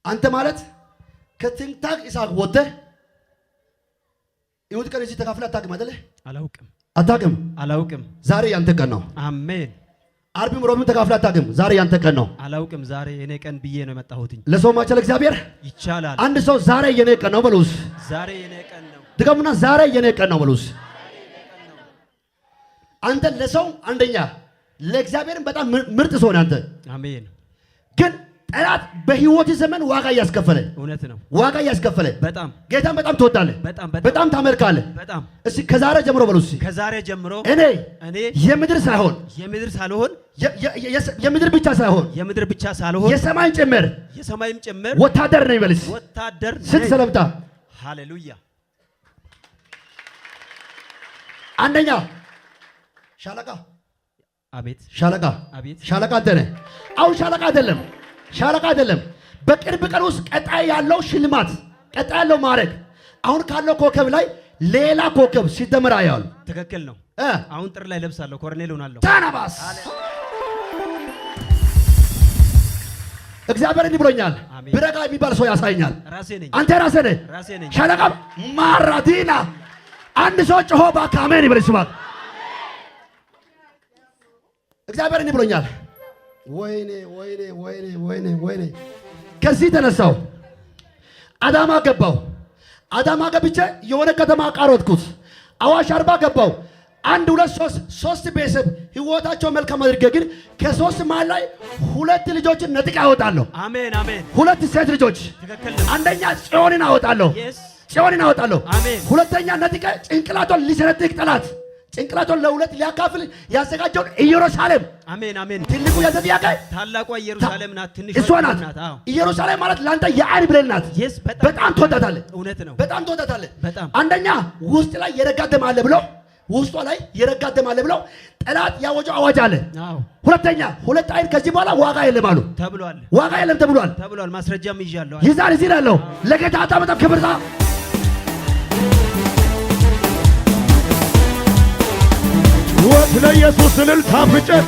አንተ ማለት ከትንታቅ ኢሳቅ ወጥተህ ይሁድ ቀን እዚህ ተካፍለህ አታውቅም አይደል? አላውቅም። ዛሬ ያንተ ቀን ነው። አሜን። አርብም ሮብም ተካፍለህ አታውቅም። ዛሬ ያንተ ቀን ነው። አላውቅም። ዛሬ የኔ ቀን ብዬ ነው የመጣሁት። ለሰው ማቸል እግዚአብሔር ይቻላል። አንድ ሰው ዛሬ የኔ ቀን ነው በሉስ። ዛሬ የኔ ቀን ነው። ድገሙና ዛሬ የኔ ቀን ነው በሉስ። አንተ ለሰው አንደኛ ለእግዚአብሔርም በጣም ምርጥ ሰው ነህ አንተ። አሜን። ግን ጠላት በህይወት ዘመን ዋጋ ያስከፈለ እውነት ነው። ዋጋ ያስከፈለ በጣም ጌታን በጣም ትወዳለህ፣ በጣም ታመልካለህ። እስኪ ከዛሬ ጀምሮ በሉ እስኪ ከዛሬ ጀምሮ እኔ የምድር ሳይሆን የምድር ብቻ ሳይሆን የሰማይም ጭምር ወታደር ነኝ በልስ። ወታደር ስንት ሰለምታ። ሃሌሉያ። አንደኛ ሻለቃ። አቤት ሻለቃ። ሻለቃ አንተ ነህ። አሁን ሻለቃ አይደለም። በቅርብ ቀን ውስጥ ቀጣይ ያለው ሽልማት፣ ቀጣይ ያለው ማዕረግ አሁን ካለው ኮከብ ላይ ሌላ ኮከብ ሲደመር ያያሉ። ትክክል ነው። አሁን ጥር ላይ ለብሳለሁ፣ ኮርኔል ሆናለሁ። ታናባስ እግዚአብሔር እንዲህ ብሎኛል። ብረጋ የሚባል ሰው ያሳየኛል። አንተ ራስህ ነህ። ሻለቃ ማራዲና አንድ ሰው ጮሆ እባክህ አሜን ይበል። ይስማል። እግዚአብሔር እንዲህ ብሎኛል። ወይኔ ከዚህ ተነሳው አዳማ ገባው። አዳማ ገብቼ የሆነ ከተማ አቃሮትኩት። አዋሽ አርባ ገባው። 1 2 3 ቤተሰብ ህይወታቸው መልካም አድርጌ ግን ከ3 መሃል ላይ 2 ልጆችን ነጥቄ አወጣለሁ። አሜን አሜን። 2 ሴት ልጆች። አንደኛ ጽዮንን አወጣለሁ። ሁለተኛ ነጥቄ ጭንቅላቷን ሊሰነጥቅ ጠላት ጭንቅላቷን ለሁለት ሊያካፍል ያዘጋጀው ኢየሩሳሌም። አሜን አሜን። ትልቁ ያንተ ጥያቄ ታላቋ ኢየሩሳሌም ናት። ትንሿ ናት። ኢየሩሳሌም ማለት ላንተ የአይን ብሌን ናት። በጣም ትወዳታለህ። እውነት ነው። በጣም ትወዳታለህ። አንደኛ ውስጥ ላይ የረጋደም አለ ብሎ ውስጧ ላይ የረጋደም አለ ብሎ ጠላት ያወጀው አዋጅ አለ። ሁለተኛ 2 አይን ከዚህ በኋላ ዋጋ የለም አሉ ተብሏል። ዋጋ የለም ተብሏል። ማስረጃም ይዣለሁ። ይዛል ይላልው ለጌታ በጣም ክብርታ ወት ለኢየሱስ እልልታ ፍጨት።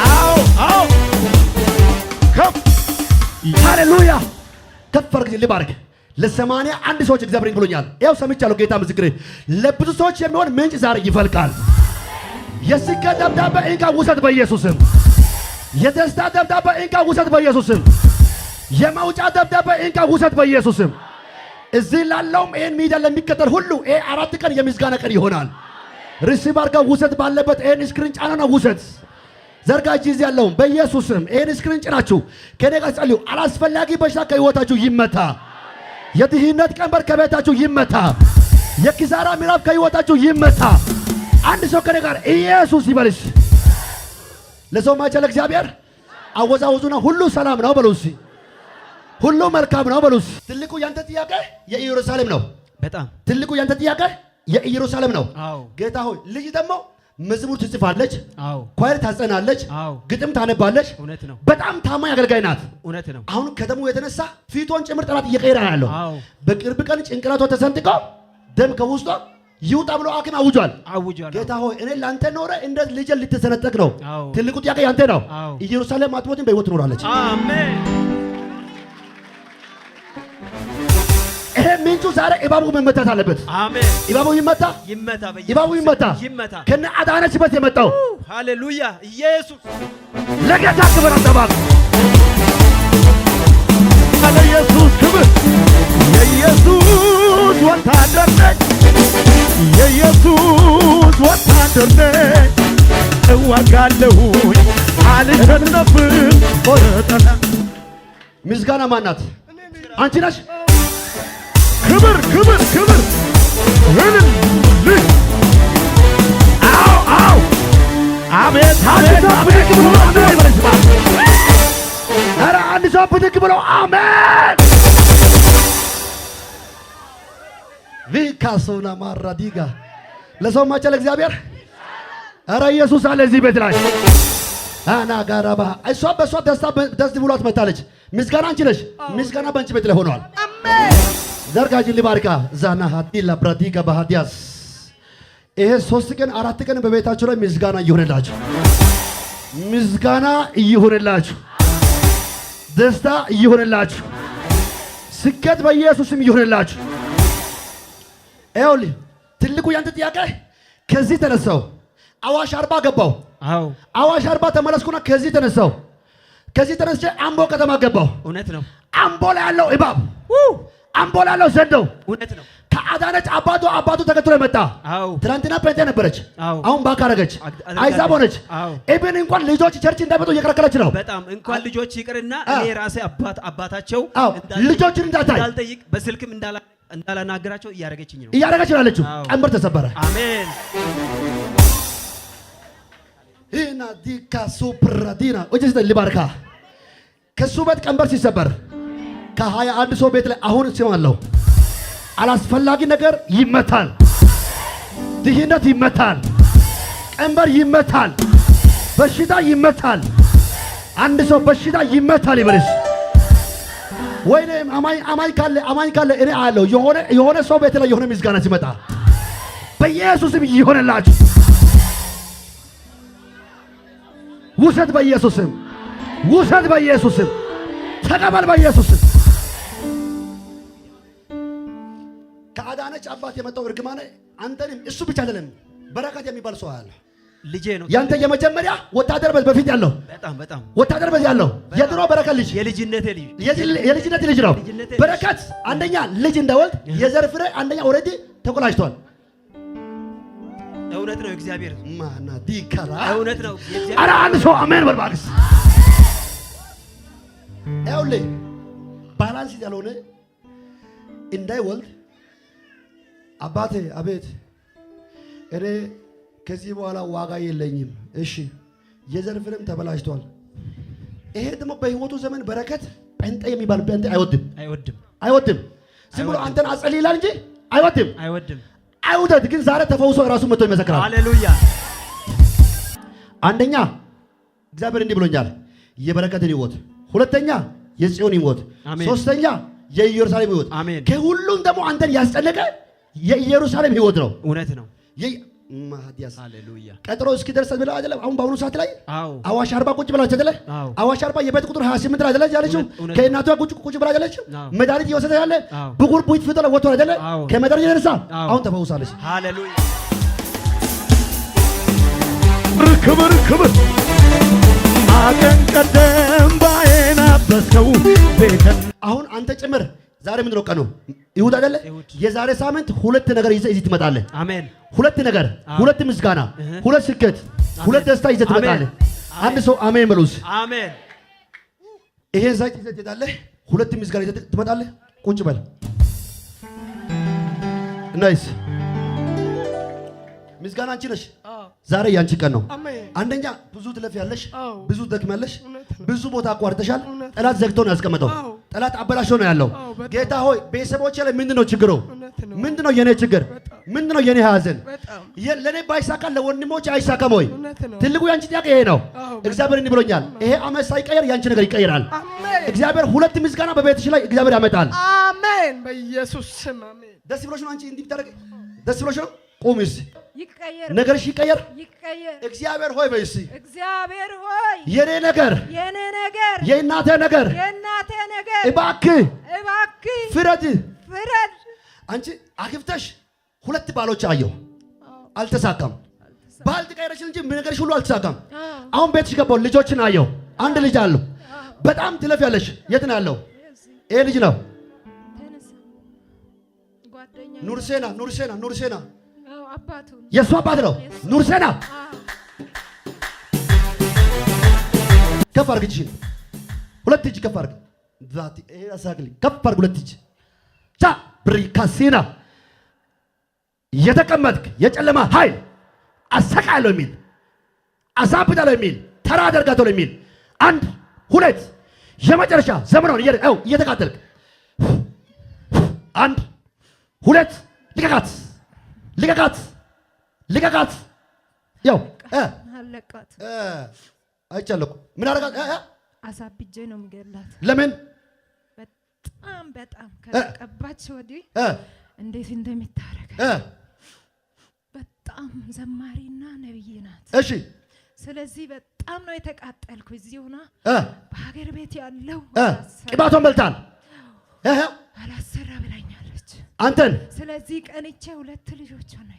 አዎ ከፍ ሃሌሉያ። ከፍ አድርግ ልባርክ። ለ81 ሰዎች እግዚአብሔር ብሎኛል። ያው ሰምቻለሁ። ጌታ ምስክሬ። ለብዙ ሰዎች የሚሆን ምንጭ ዛሬ ይፈልቃል። የስኬት ደብዳቤ እንካ ውሰድ በኢየሱስም። የደስታ ደብዳቤ እንካ ውሰድ በኢየሱስም። የመውጫ ደብዳቤ እንካ ውሰድ በኢየሱስም። እዚህ ላለውም ይሄን ሚዲያ ለሚከተል ሁሉ ይሄ 4 ቀን የምስጋና ቀን ይሆናል። ሪሲቭ አድርገው ውሰድ ባለበት ይሄን ስክሪን ጫናና ውሰድ። ዘርጋጅ እዚህ ያለውም በኢየሱስም ይሄን ስክሪን ጭናችሁ ከኔ ጋር ጸልዩ። አላስፈላጊ በሽታ ከህይወታችሁ ይመታ። የድህነት ቀንበር ከቤታችሁ ይመታ። የኪሳራ ምዕራፍ ከህይወታችሁ ይመታ። አንድ ሰው ከኔ ጋር ኢየሱስ ይበልሽ። ለሰው ማይቻል እግዚአብሔር አወዛውዙና ሁሉ ሰላም ነው በሉሲ። ሁሉ መልካም ነው በሉስ። ትልቁ ያንተ ጥያቄ የኢየሩሳሌም ነው። በጣም ትልቁ ያንተ ጥያቄ የኢየሩሳሌም ነው። ጌታ ሆይ ልጅ ደግሞ መዝሙር ትጽፋለች፣ ኳየር ታጸናለች፣ ግጥም ታነባለች። በጣም ታማኝ አገልጋይ ናት። አሁን ከደሙ የተነሳ ፊቷን ጭምር ጠላት እየቀየረ ያለው በቅርብ ቀን ጭንቅላቷ ተሰንጥቆ ደም ከውስጧ ይውጣ ብሎ ሐኪም አውጇል። ጌታ ሆይ እኔ ላንተ ኖረ እንደ ልጅ ልትሰነጠቅ ነው። ትልቁ ጥያቄ ያንተ ነው። ኢየሩሳሌም አጥሞትን በህይወት ትኖራለች። አሜን። ይሄ ምንጩ ዛሬ እባቡ መመታት አለበት። አሜን። እባቡ ይመታ። እባቡ ይመታ። ከነ አዳነችበት የመጣው ሃሌሉያ። ኢየሱስ ለጌታ ክብር አጠባቅ ለኢየሱስ ክብር። የኢየሱስ ወታደር ነኝ፣ የኢየሱስ ወታደር ነኝ። እዋጋለሁኝ አልሸነፍም። ወረጠና ምስጋና ማናት? አንቺ ነሽ። ክብር ክብር ክብር አው አቤት አቤት አቤት። ኧረ አንድ ሰው ብድግ ብሎ አሜን። ቪካሶና ማራዲጋ ለሰው ማጨል እግዚአብሔር። ኧረ ኢየሱስ አለ እዚህ ቤት ላይ አና ጋራባ እሷ በሷ ደስ ብሏት መታለች። ምስጋና አንቺ ነሽ። ምስጋና በአንቺ ቤት ላይ ሆኗል። አሜን። ዘርጋጅ ሊባርካ ዛና ሀዲላ ብራዲጋ ባህዲያስ ይሄ 3 ቀን 4 ቀን በቤታችሁ ላይ ምስጋና ይሁንላችሁ። ምስጋና ይሁንላችሁ። ደስታ ይሁንላችሁ። ስኬት በኢየሱስም ይሁንላችሁ። ይኸውልህ ትልቁ ያንተ ጥያቄ ከዚህ ተነሳው አዋሽ አርባ ገባው። አዎ አዋሽ አርባ ተመለስኩና ከዚህ ተነሳው። ከዚህ ተነስቼ አምቦ ከተማ ገባው። እውነት ነው። አምቦ ላይ ያለው እባብ አምቦ ላይ ያለው ዘንዶው እውነት ነው። ከአዳነች አባቱ ተከትሎ መጣ። አዎ ትናንትና ጴንጤ ነበረች፣ አዎ አሁን ባካረገች አይዛብ ሆነች። ኢብን እንኳን ልጆች ቸርች እንዳይመጡ እየከለከለች ነው። በጣም እንኳን ልጆች ይቅርና እኔ ራሴ አባታቸው ልጆችን እንዳታይ እንዳልጠይቅ በስልክም እንዳላናገራቸው እያደረገችኝ ነው ያለችው። ቀንበር ተሰበረ። አሜን። ኢና ዲካ ሱፕራዲና ወጀስ ሊባርካ ከሱ ቤት ቀንበር ሲሰበር ከ21 ሰው ቤት ላይ አሁን ሲማለው አላስፈላጊ ነገር ይመታል። ድህነት ይመታል። ቀንበር ይመታል። በሽታ ይመታል። አንድ ሰው በሽታ ይመታል ይበልሽ። ወይኔ አማኝ ካለ እኔ አለው የሆነ ሰው ቤት ላይ የሆነ ምስጋና ሲመጣ በኢየሱስም ይሆንላችሁ። ውሰድ በኢየሱስም፣ ውሰድ በኢየሱስም፣ ተቀበል በኢየሱስም። ከአዳነች አባት የመጣው እርግማን አንተንም እሱ ብቻ አይደለም በረከት የሚባል ሰው አለ። ልጄ ነው ያንተ የመጀመሪያ ወታደር በፊት ያለው በጣም ወታደር በዚህ ያለው የድሮ በረከት ልጅ የልጅነት ልጅ ነው። በረከት አንደኛ ልጅ እንደወልድ የዘር ፍሬ አንደኛ ኦሬዲ ተቆላጅቷል። እውነት ነው። እግዚአብሔር ማና ዲካራ እውነት ነው። አረ አንድ ሰው አሜን በል እባክህ። ይኸውልህ ባላንስ ያልሆነ እንዳይወልድ አባቴ አቤት እኔ ከዚህ በኋላ ዋጋ የለኝም። እሺ የዘር ፍሬም ተበላሽቷል። ይሄ ደግሞ በህይወቱ ዘመን በረከት ጴንጤ የሚባል ጴንጤ አይወድም። ዝም ብሎ አንተን አጸልይ ይላል እንጂ አይወድም። አይውደድ ግን ዛሬ ተፈውሶ ራሱ መጥቶ ይመሰክራል። ሃሌሉያ። አንደኛ እግዚአብሔር እንዲህ ብሎኛል፣ የበረከትን ህይወት፣ ሁለተኛ የጽዮን ህይወት፣ ሶስተኛ የኢየሩሳሌም ህይወት። ከሁሉም ደግሞ አንተን ያስጨነቀ የኢየሩሳሌም ህይወት ነው። እውነት ነው። ማህዲያስ ሃሌሉያ። ቀጥሮ እስኪደርስ ብለው አይደለም። አሁን በአሁኑ ሰዓት ላይ አዋሽ አርባ ቁጭ ብላ አይደለ? አዋሽ አርባ የቤት ቁጥር 28 ላይ አይደለ ያለችው? ከእናቷ ቁጭ ብላ አይደለች? መድኃኒት እየወሰደ ያለ ብጉር ቡይት ፍቶ ወጥቶ አይደለ? ከመድኃኒት የተነሳ አሁን ተፈውሳለች። ሃሌሉያ። ክብር አቀን ቀደም ባይና በሰው ቤተን አሁን አንተ ጭምር ዛሬ ምንድነው ቀኑ? ይሁዳ አይደለ? የዛሬ ሳምንት ሁለት ነገር ይዘህ እዚህ ትመጣለህ። አሜን። ሁለት ነገር፣ ሁለት ምስጋና፣ ሁለት ስኬት፣ ሁለት ደስታ ይዘህ ትመጣለህ። አንድ ሰው አሜን በሉስ። አሜን። ይሄን ዘይት ይዘህ ትሄዳለህ። ሁለት ምስጋና ይዘህ ትመጣለህ። ቁጭ በል። ናይስ። ምስጋና አንቺ ነሽ። ዛሬ ያንቺ ቀን ነው። አንደኛ ብዙ ትለፊያለሽ፣ ብዙ ትደክሚያለሽ፣ ብዙ ቦታ አቋርጠሻል። ጠላት ዘግቶ ነው ያስቀመጠው። ጠላት አበላሽቶ ነው ያለው። ጌታ ሆይ ቤተሰቦቼ ላይ ምንድነው ችግሩ? ምንድነው የኔ ችግር? ምንድነው የኔ ሐዘን? ለኔ ባይሳካ ለወንድሞቼ አይሳካም ወይ? ትልቁ ያንቺ ጥያቄ ይሄ ነው። እግዚአብሔር እንዲህ ብሎኛል፣ ይሄ ዓመት ሳይቀየር ያንቺ ነገር ይቀየራል። እግዚአብሔር ሁለት ምስጋና በቤትሽ ላይ እግዚአብሔር ያመጣል። አሜን። በኢየሱስ ስም አሜን። ደስ ብሎሽ ነው አንቺ እንዲህ ብታደርጊ? ደስ ብሎሽ ነው? ቁሚስ ይቀየር፣ ነገርሽ ይቀየር። ይቀየር። እግዚአብሔር ሆይ በይሲ እግዚአብሔር ሆይ የኔ ነገር፣ የእናቴ ነገር እባክህ ፍረድ። አንቺ አግብተሽ ሁለት ባሎች አየሁ፣ አልተሳካም። ባል ትቀይረሽ እንጂ ነገርሽ ሁሉ አልተሳካም። አሁን ቤትሽ ገባሁ፣ ልጆችን አየሁ። አንድ ልጅ አለው። በጣም ትለፊያለሽ። የት ነው ያለው? ይሄ ልጅ ነው ኑርሴና የእሱ አባት ነው። ኑርሴና ከፍ አድርግ እጅሽን፣ ሁለት እጅ ከፍ አድርግ። ከፍ አድርግ ሁለት እጅ ቻ ብሪካሲና የተቀመጥክ የጨለማ ኃይል አሰቃለሁ የሚል አሳብዳለሁ የሚል ተራ አደርጋለሁ የሚል አንድ ሁለት የመጨረሻ ዘመኗን እየተቃጠልክ አንድ ሁለት ልቀቃት። ያው አለቃት አይቻለሁ። ምን አደረጋት? አሳብጄ ነው የምገላት። ለምን? በጣም ከቀባች ወዲህ እንዴት እንደምታረጋ በጣም ዘማሪና ነብይ ናት። እሺ ስለዚህ በጣም ነው የተቃጠልኩ። እዚህ ሆና በሀገር ቤት ያለው ቅባቷን በልታል አላሰራ ብላኛለች አንተን። ስለዚህ ቀንቼ 2 ልጆቿን ነው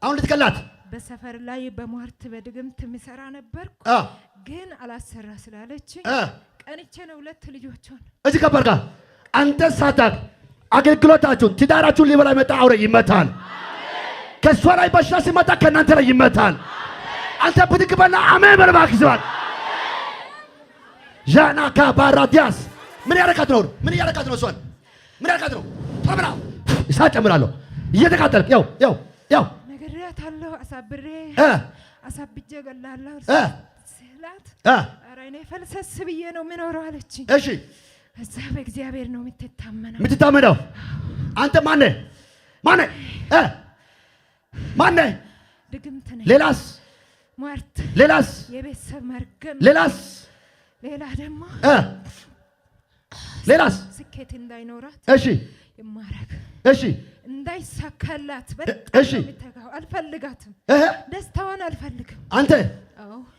አሁን ልትገላት በሰፈር ላይ በሟርት በድግምት ምሰራ ነበርኩ ግን አላሰራ ስላለች ቀንቼ ነው 2 ልጆቿን እዚህ ከበርጋ አንተ ሳታክ አገልግሎታችሁን ትዳራችሁን ሊበላ መጣ አውሬ ይመታል። ከሷ ላይ በሽታ ሲመጣ ከናንተ ላይ ይመታል። አንተ ብትግበና አሜን በልባክ ይዘዋል። ጃና ካባራዲያስ ምን ያረካት ነው? ምን ያረካት ነው? እሷን ምን ያረካት ነው? ተብራ እሳት ጨምራለሁ እየተቃጠልክ ያው ነግሬያታለሁ። አሳብጄ ገላለሁ ስላት ኧረ እኔ ፈልሰስ ብዬ ነው የምኖረው አለችኝ። እሺ እዛ በእግዚአብሔር ነው የምትታመነው። አንተ ማነህ? ድግምት ነኝ። ሌላስ? ሟርት። ሌላስ? የቤተሰብ መርገም። ሌላስ? ሌላ ደግሞ ሌላስ? ስኬት እንዳይኖራት እሺ የማረግ እሺ እንዳይሳካላት እሺ በጣም አልፈልጋትም። ደስታዋን አልፈልግም። አንተ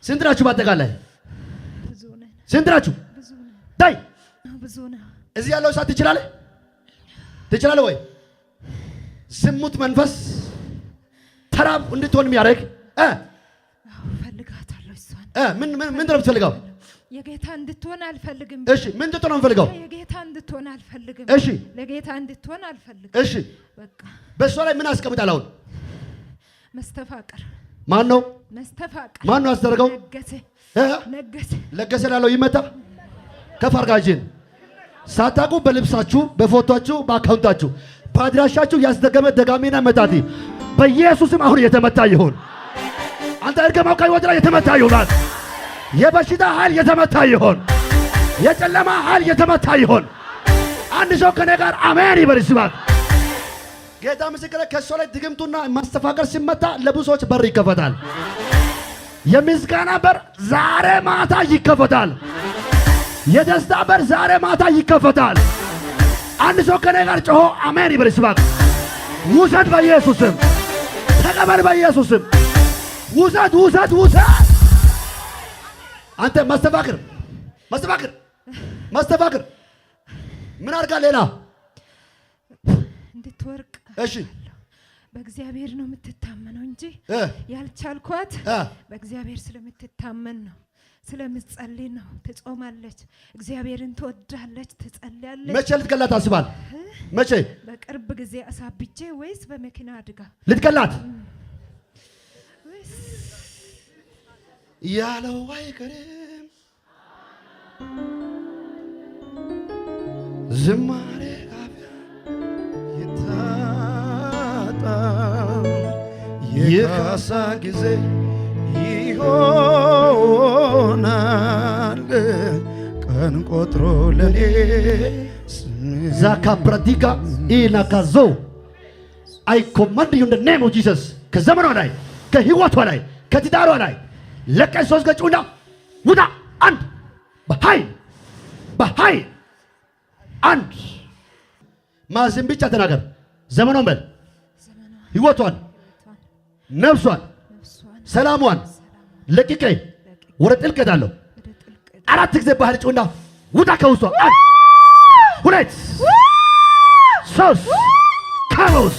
ስንት ናችሁ በአጠቃላይ? ብዙ ነን። ስንት ናችሁ? ብዙ ነን። ዳይ ብዙ ነን። እዚህ ያለው ሰዓት ትችላለህ ወይ? ዝሙት መንፈስ ተራብ እንድትሆን የሚያደርግ ፈልጋታለሁ። እሷን ምን ነው የምትፈልገው? የጌታ እንድትሆን አልፈልግም። እሺ ምን እንድትሆን ነው የምፈልገው? የጌታ እንድትሆን አልፈልግም። እሺ ለጌታ እንድትሆን አልፈልግም። እሺ በቃ በእሷ ላይ ምን አስቀምጣል? አሁን መስተፋቅር። ማን ነው መስተፋቅር? ማን ነው ያስደረገው? ለገሰ ላለው ይመታ ከፋርጋጅን ሳታውቁ በልብሳችሁ፣ በፎቶአችሁ፣ በአካውንታችሁ፣ በአድራሻችሁ ያስደገመ ደጋሚና መታቲ በኢየሱስም አሁን የተመታ ይሁን። አንተ እርገማው ከህይወት ላይ የተመታ ይሁን። የበሽታ ኃይል የተመታ ይሁን። የጨለማ ኃይል የተመታ ይሁን። አንድ ሰው ከኔ ጋር አሜን ይበል። ይስማት። ጌታ ምስክሬ፣ ከሷ ላይ ድግምቱና ማስተፋቀር ሲመታ ለብዙ ሰዎች በር ይከፈታል። የምስጋና በር ዛሬ ማታ ይከፈታል። የደስታ በር ዛሬ ማታ ይከፈታል። አንድ ሰው ከኔ ጋር ጮሆ አሜን ይበል። ይስማት። ውሰድ በኢየሱስም፣ ተቀበል በኢየሱስም። ውሰድ። አንተ ማስተፋቅር ምን አድርጋ ሌላ እንድትወርቅ። እሺ በእግዚአብሔር ነው የምትታመነው እንጂ ያልቻልኳት በእግዚአብሔር ስለምትታመን ነው። ስለምትጸልይ ነው። ትጾማለች፣ እግዚአብሔርን ትወዳለች፣ ትጸልያለች። መቼ ልትገላት አስባል? መቼ? በቅርብ ጊዜ አሳብጄ ወይስ በመኪና አድጋ ልትገላት ያለው አይቀርም። ዝማሬ አብያ ይታጣ የካሳ ጊዜ ይሆናል ቀን ቆጥሮ ለኔ ዛካ ፕራዲጋ ኢናካዞ አይ ኮማንድ ዩ ኢን ዘ ኔም ኦፍ ጂሰስ ከዘመኗ ላይ ከህይወቷ ላይ ከትዳሯ ላይ ለቀን 3 ገጩና ውጣ። አንድ በኃይል አንድ ማዝም ብቻ ተናገር። ዘመኗን በል፣ ህይወቷን፣ ነፍሷን፣ ሰላሟን ለቂቄ ወደ ጥልቀት አለው 4 ጊዜ ባህል ጩና ውጣ ከውስጧ። 1 2 3 ካውስ